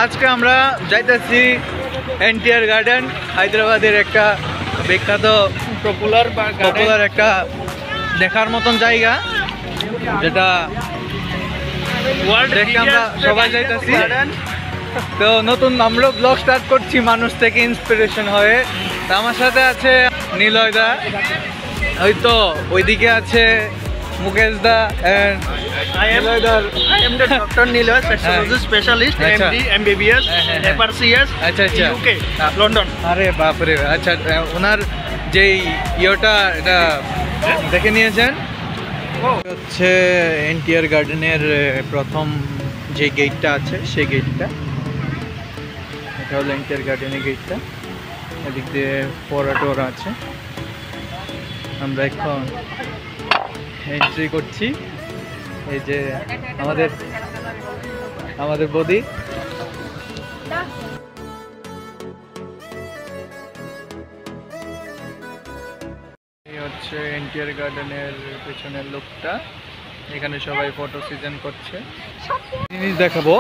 আজকে আমরা যাইতেছি এনটিআর গার্ডেন, হায়দ্রাবাদের একটা বিখ্যাত পপুলার একটা দেখার মতন জায়গা, যেটা দেখে আমরা সবাই যাইতেছি। তো নতুন আমরা ব্লগ স্টার্ট করছি মানুষ থেকে ইন্সপিরেশন হয়ে। তো আমার সাথে আছে নিলয় দা, ওই তো ওইদিকে আছে মুকেশ দা, I am Dr. Niloy, sexology specialist, MD, MBBS, FRCS, UK, London. আরে বাপরে, আচ্ছা ওনার যেই ইয়েটা এটা দেখে নিয়েছেন, হচ্ছে এনটিআর গার্ডেনের প্রথম যে গেটটা আছে সেই গেটটা, এটা হলো এনটিআর গার্ডেনের গেটটা। এদিক দিয়ে পরাটোর আছে, আমরা এখন এন্ট্রি করছি। এই যে আমাদের বদি, এই হচ্ছে এনটিআর গার্ডেনের পেছনের লোকটা। এখানে সবাই ফটো সিজন করছে। জিনিস দেখাবো,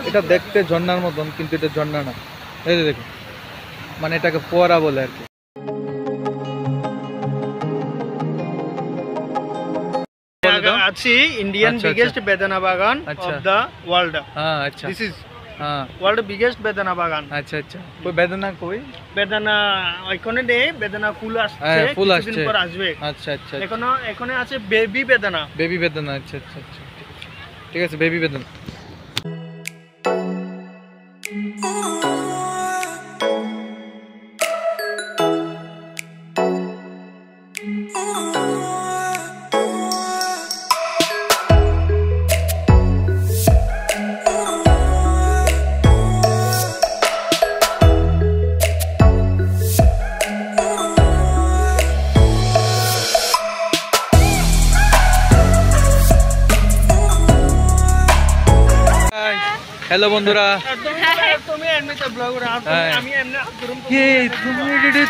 এটা দেখতে ঝর্ণার মতন, কিন্তু এটা ঝর্ণা না। এই যে দেখুন, মানে এটাকে ফোয়ারা বলে আর কি। আছি Indian biggest বেদানা বাগান of the world. আচ্ছা, This is world biggest বেদানা বাগান. আচ্ছা আচ্ছা, কই বেদানা কই? বেদানা ওইখানে নেই, বেদানা ফুল আসছে, কিছুদিন পর আসবে। আচ্ছা আচ্ছা, এখানে আছে বেবি বেদানা। আচ্ছা আচ্ছা আচ্ছা, ঠিক আছে, বেবি বেদানা। হ্যালো বন্ধুরা,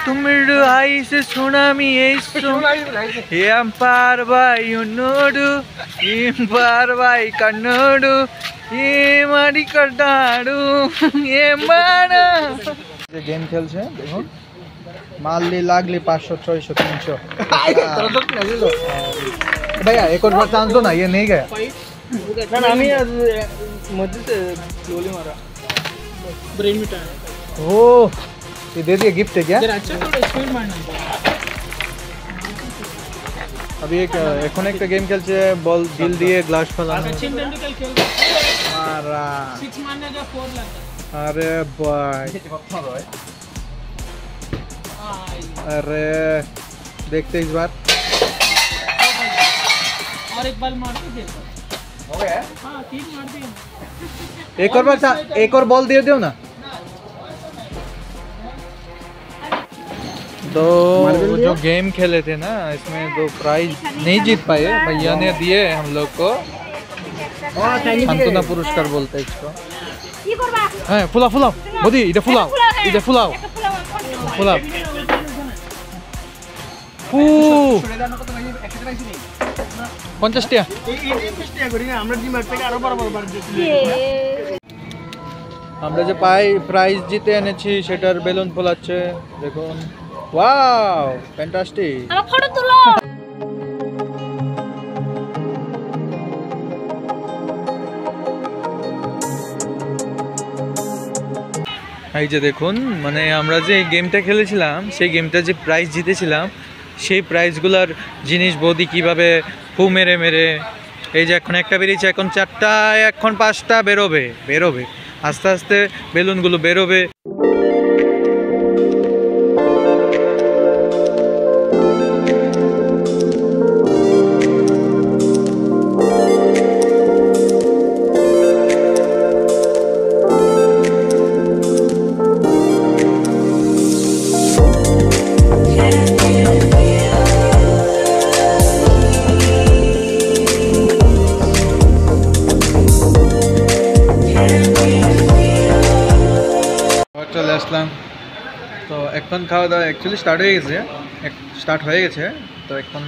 তুমি আইসে সুনামি এই এম পার বাই উন্নডু ইম পার বাই কন্নডু এ মারি কটাড়ু এ মারা। যে গেম খেলছে দেখুন, মারলি লাগলি 500 600 300। भैया एक और बार चांस दो ना, ये नहीं गया। আমি मध्य से स्लोली मारा, ब्रेन मिटा है। ओ ये दे दिया, गिफ्ट है क्या? अच्छा थोड़ा स्पीड मारना। अभी एक এখন একটা গেম খেলছে, বল দিল দিয়ে গ্লাস ফেলানো। सचिन तेंदुलकर खेल मारा 6 मारने का 4 लगता। अरे भाई, अरे देखते इस बार, और एक बार मार के देखो। हो गया? हां 3 मार दिए। एक और बार, एक और बॉल दे दो ना। तो जो गेम खेले थे ना, इसमें 2 प्राइज नहीं जीत पाए, भैया ने दिए हम लोग को। सांत्वना पुरस्कार बोलते हैं इसको। হ্যাঁ ফুলাও বদি, এটা ফুলাও। 50 টাকা। আমরা যে প্রাইজ জিতে এনেছি সেটার বেলুন ফোলাচ্ছে দেখুন। Wow fantastic. আমার ফটো তুলো। এই যে দেখুন, মানে আমরা যে গেমটা খেলেছিলাম সেই গেমটা যে প্রাইজ জিতেছিলাম, সেই প্রাইজগুলোর জিনিস বৌদি কীভাবে ফু মেরে মেরে, এই যে এখন একটা বেরিয়েছে, এখন 4টা, এখন 5টা বেরোবে আস্তে আস্তে বেলুনগুলো বেরোবে। চলে আসলাম। তো এখন খাওয়া দাওয়া অ্যাকচুয়ালি স্টার্ট হয়ে গেছে। তো এখন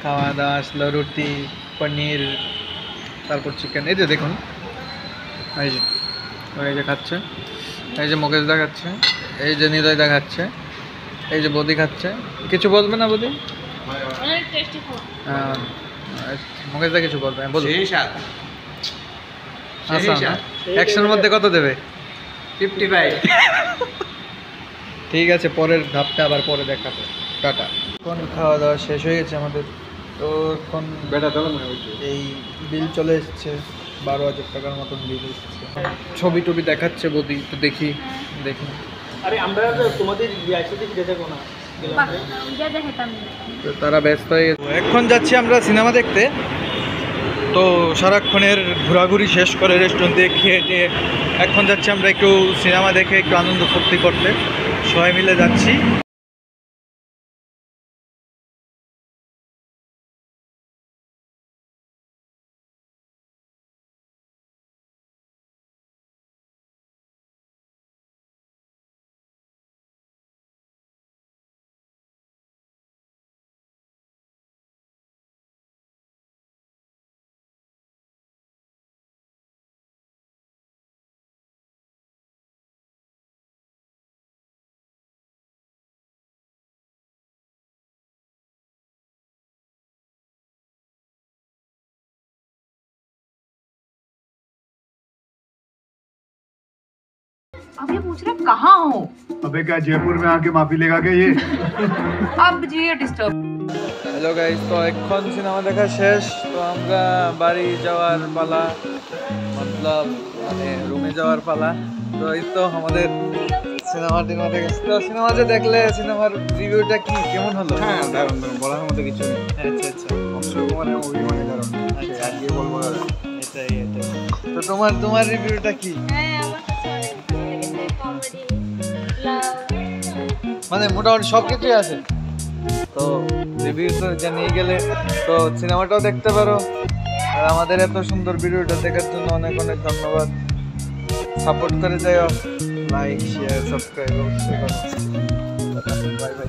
খাওয়া দাওয়া আসলো, রুটি, পনির, তারপর চিকেন। এই যে দেখুন এই যে এই যে খাচ্ছে, এই যে মুকেশ দেখাচ্ছে, এই যে নিদয় দেখাচ্ছে, এই যে বদি খাচ্ছে। কিছু বলবে না বদি? মুকেশ দা কিছু বলবে? আচ্ছা, 100-এর মধ্যে কত দেবে? 55। ঠিক আছে, পরের ধাপটা আবার পরে দেখাবো। টাটা। এখন খাওয়া দাওয়া শেষ হয়ে গেছে আমাদের, তো এখন এই বিল চলে এসছে, 12,000 টাকার মতন বিল এসছে। ছবি টবি দেখাচ্ছে বদি, তো দেখি। আরে আমরা তোমাদের রিয়াকশন যেতে কোনা তো তারা ব্যস্ত হয়ে গেছে। এখন যাচ্ছি আমরা সিনেমা দেখতে। তো সারাক্ষণের ঘোরাঘুরি শেষ করে রেস্টুরেন্ট দিয়ে খেয়ে টেয়ে এখন যাচ্ছি আমরা একটু সিনেমা দেখে একটু আনন্দ ফুর্তি করতে, সবাই মিলে যাচ্ছি। अब ये पूछ रहा कहाँ हो? अबे क्या जयपुर में आके माफी लेगा क्या ये? अब ये डिस्टर्ब। হ্যালো গাইস, তো এখন সিনেমা দেখা শেষ, তো আমরা বাড়ি যাওয়ার পালা, মতলব মানে রুমে যাওয়ার পালা। তো এই তো আমাদের সিনেমার দিন মাঠে গেছে। তো সিনেমা যে দেখলে, সিনেমার রিভিউটা কি কেমন হলো? হ্যাঁ, দারুণ দারুণ, বলার মতো কিছু নেই। আচ্ছা আচ্ছা, অক্ষয় কুমারের অভিনয় দারুণ। আচ্ছা। আজকে বলবো দাদা। এটাই। তো তোমার রিভিউটা কি? মানে মোটামুটি সব কিছুই আছে। তো রিভিউ তো জানিয়ে গেলে, তো সিনেমাটাও দেখতে পারো। আর আমাদের এত সুন্দর ভিডিওটা দেখার জন্য অনেক অনেক ধন্যবাদ। সাপোর্ট করে যাও, লাইক শেয়ার সাবস্ক্রাইব অবশ্যই করো। Bye bye.